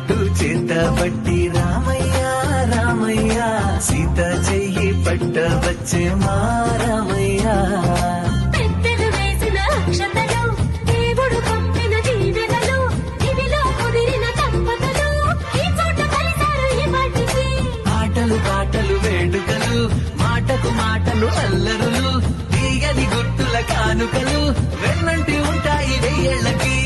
పట్టు చేత బట్టి రామయ్య రామయ్య సీత చెయ్యి పట్ట వచ్చే మా రామయ్య. పెద్దలు వేసిన అక్షతలు, దేవుడు పంపిన దీవెనలు, ఇవిలో కుదిరిన దంపతులు ఈ చోట కలిశారు ఈ పాటికి. ఆటలు పాటలు వేడుకలు, మాటకు మాటలు అల్లరులు, తీయని గుర్తుల కానుకలు వెన్నంటి ఉంటాయి వెయ్యేళ్ళకి.